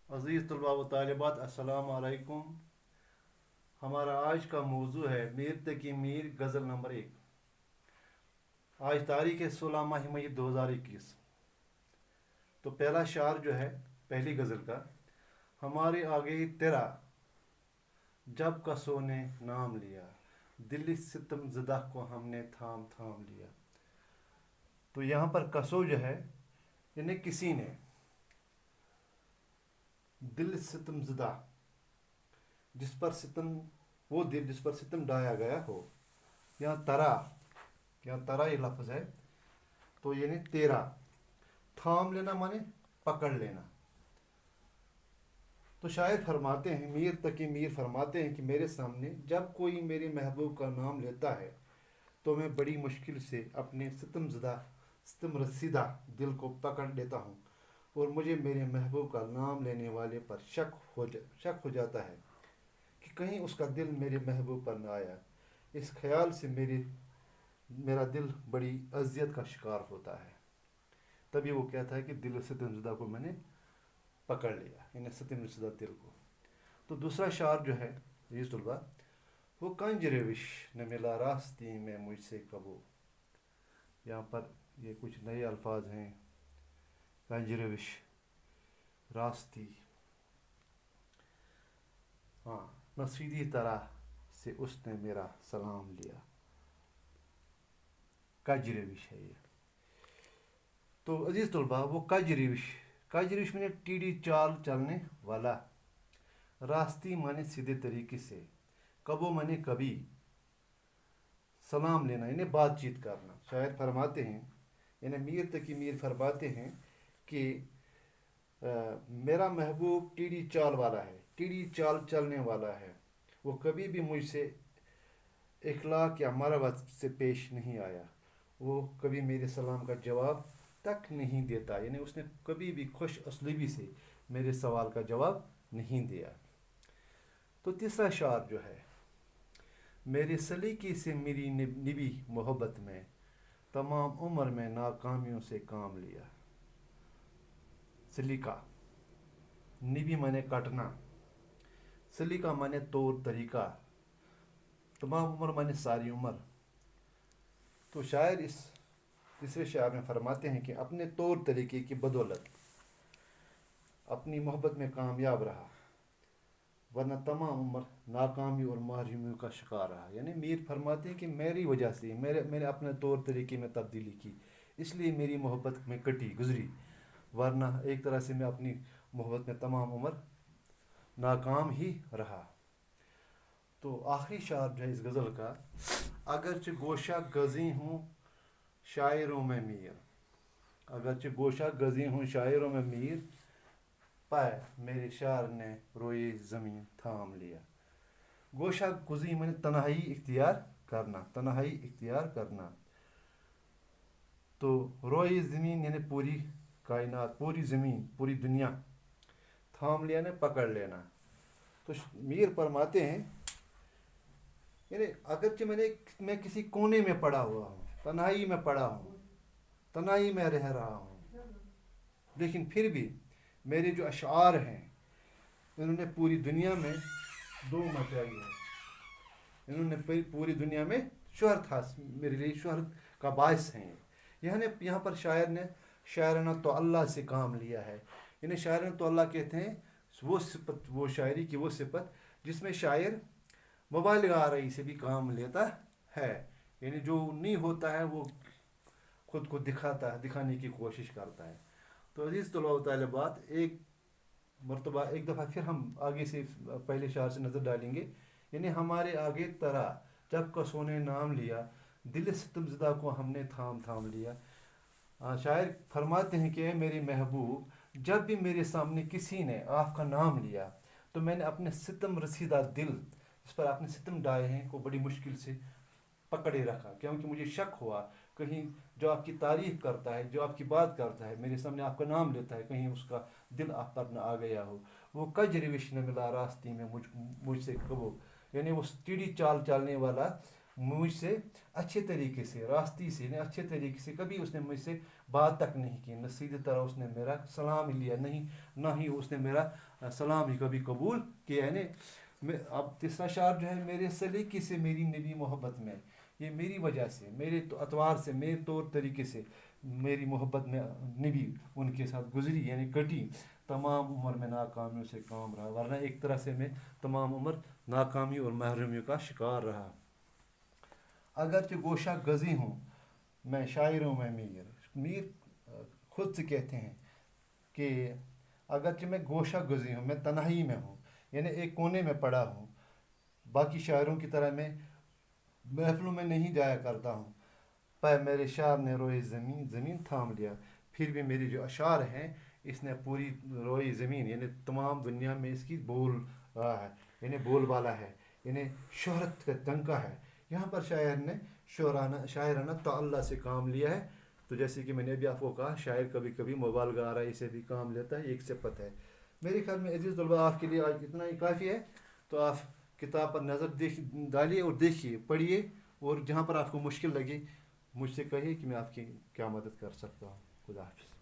अज़ीज़ तलबा व तालिबात अस्सलाम वालेकुम। हमारा आज का मौजू है मीर तकी मीर गज़ल नंबर 1। आज तारीख है 16 माह मई 2021। तो पहला शार जो है पहली गज़ल का, हमारे आगे तेरा जब कसों ने नाम लिया, दिल सितम ज़दा को हमने थाम थाम लिया। तो यहाँ पर कसो जो है यानी किसी ने, दिल सितम ज़दा जिस पर सितम, वो दिल जिस पर सितम ढाया गया हो। यहाँ तरा, यहाँ तरा ये लफ्ज़ है, तो यानी तेरा। थाम लेना माने पकड़ लेना। तो शायद फरमाते हैं, मीर तकी मीर फरमाते हैं कि मेरे सामने जब कोई मेरे महबूब का नाम लेता है तो मैं बड़ी मुश्किल से अपने सितम रसीदा दिल को पकड़ लेता हूँ, और मुझे मेरे महबूब का नाम लेने वाले पर शक हो जाता है कि कहीं उसका दिल मेरे महबूब पर न आया। इस ख्याल से मेरा दिल बड़ी अजियत का शिकार होता है। तभी वो कहता है कि दिल सितमज़दा को मैंने पकड़ लिया, यानी सितमज़दा दिल को। तो दूसरा शार जो है ये तलबा, वो कंज रविश न मिला रास्ती में मुझसे कबो। यहाँ पर ये कुछ नए अल्फाज हैं। कंज रविश, रास्ती, हाँ, न सीधी तरह से उसने मेरा सलाम लिया। कंज रविश है ये। तो अजीज़ तलबा, वो कजरिश मैंने टीढ़ी चाल चलने वाला, रास्ती माने सीधे तरीके से, कबो माने कभी, सलाम लेना यानी बातचीत करना। शायद फरमाते हैं, यानी मीर तकी मीर फरमाते हैं कि मेरा महबूब टीढ़ी चाल वाला है, टीढ़ी चाल चलने वाला है। वो कभी भी मुझसे इखलाक या मरवत से पेश नहीं आया। वो कभी मेरे सलाम का जवाब तक नहीं देता, यानी उसने कभी भी खुश असलूबी से मेरे सवाल का जवाब नहीं दिया। तो तीसरा शार जो है, मेरे सलीके से मेरी निभी मोहब्बत में तमाम उम्र में नाकामियों से काम लिया। सलीका, निभी माने काटना, सलीका माने तौर तरीका, तमाम उम्र माने सारी उम्र। तो शायर इस तीसरे शायर में फरमाते हैं कि अपने तौर तरीके की बदौलत अपनी मोहब्बत में कामयाब रहा, वरना तमाम उम्र नाकामी और महरूमियों का शिकार रहा। यानी मीर फरमाते हैं कि मेरी वजह से मैंने अपने तौर तरीके में तब्दीली की, इसलिए मेरी मोहब्बत में कटी गुजरी, वरना एक तरह से मैं अपनी मोहब्बत में तमाम उम्र नाकाम ही रहा। तो आखिरी शायर जो है इस गज़ल का, अगरचे गोशा गज़ी हूँ शायरों में मीर, अगरचे गोशा गज़ी हूँ शायरों में मीर, पाए मेरे शार ने रोए ज़मीन थाम लिया। गोशा गुज़ी मैंने तन्हाई इख्तियार करना, तन्हाई इख्तियार करना। तो रोए ज़मीन यानी पूरी कायनात, पूरी ज़मीन, पूरी दुनिया, थाम लिया ने पकड़ लेना। तो मीर फरमाते हैं, यानी अगरचे मैं किसी कोने में पड़ा हुआ हूँ, तन्हाई में पड़ा हूँ, तन्हाई में रह रहा हूँ, लेकिन फिर भी मेरे जो अशार हैं इन्होंने पूरी दुनिया में धूम मचाई है। इन्होंने पूरी दुनिया में शोहरत मेरे लिए शोहरत का बायस हैं। यहाँ पर शायर ने शायराना तो अल्लाह से काम लिया है। इन्हें शायराना तो अल्लाह कहते हैं वो सिफत, वो शायरी की वो सिफत जिसमें शायर मुबालिगा आरई से भी काम लेता है, यानी जो नहीं होता है वो खुद को दिखाने की कोशिश करता है। तो अजीज़ तलबा तालिबात, एक मरतबा एक दफ़ा फिर हम आगे से पहले शार से नज़र डालेंगे। यानी हमारे आगे तरा जब कसों ने नाम लिया, दिल सितमज़दा को हमने थाम थाम लिया। शायर फरमाते हैं कि मेरे महबूब, जब भी मेरे सामने किसी ने आपका नाम लिया तो मैंने अपने सितम रसीदा दिल जिस पर आपने सितम डाए हैं को बड़ी मुश्किल से पकड़े रखा, क्योंकि मुझे शक हुआ कहीं जो आपकी तारीफ़ करता है, जो आपकी बात करता है, मेरे सामने आपका नाम लेता है, कहीं उसका दिल आप पर न आ गया हो। वो कजरिश न मिला रास्ती में मुझसे कबो, यानी वो टीढ़ी चाल चलने वाला مجھ سے اچھے طریقے سے راستی سے اچھے طریقے سے کبھی اس نے مجھ سے بات تک نہیں کی، نہ سیدھی طرح اس نے میرا سلام ہی لیا نہیں، نہ ہی اس نے میرا سلام ہی کبھی قبول کیا، یعنی اب تیسرا شعر جو ہے، میرے سلیقے سے میری نبی محبت میں، یہ میری وجہ سے، میرے اطوار سے، میرے طور طریقے سے میری محبت میں نبی ان کے ساتھ گزری، یعنی کٹی، تمام عمر میں ناکامیوں سے کام رہا، ورنہ ایک طرح سے میں تمام عمر ناکامی اور محرومیوں کا شکار رہا۔ اگرچہ گوشہ گزی ہوں میں شاعروں میں میر، میر خود سے کہتے ہیں کہ اگرچہ میں گوشہ گزی ہوں، میں تنہائی میں ہوں، یعنی ایک کونے میں پڑا ہوں، باقی شاعروں کی طرح میں محفلوں میں نہیں جایا کرتا ہوں، پر میرے شعر نے روئے زمین زمین تھام لیا، پھر بھی میری جو اشعار ہیں اس نے پوری روئی زمین، یعنی تمام دنیا میں اس کی بول رہا ہے، یعنی بول بالا ہے، یعنی شہرت کا ڈنکا ہے۔ یہاں پر شاعر نے شاعرانہ تعلیٰ سے کام لیا ہے، تو جیسے کہ میں نے ابھی آپ کو کہا، شاعر کبھی کبھی مبالغہ آرائی سے بھی کام لیتا ہے، ایک صفت ہے۔ میرے خیال میں عزیز طلباء آپ کے لیے آج اتنا ہی کافی ہے، تو آپ کتاب پر نظر ڈالیے اور دیکھیے، پڑھیے، اور جہاں پر آپ کو مشکل لگے مجھ سے کہیے کہ میں آپ کی کیا مدد کر سکتا ہوں۔ خدا حافظ۔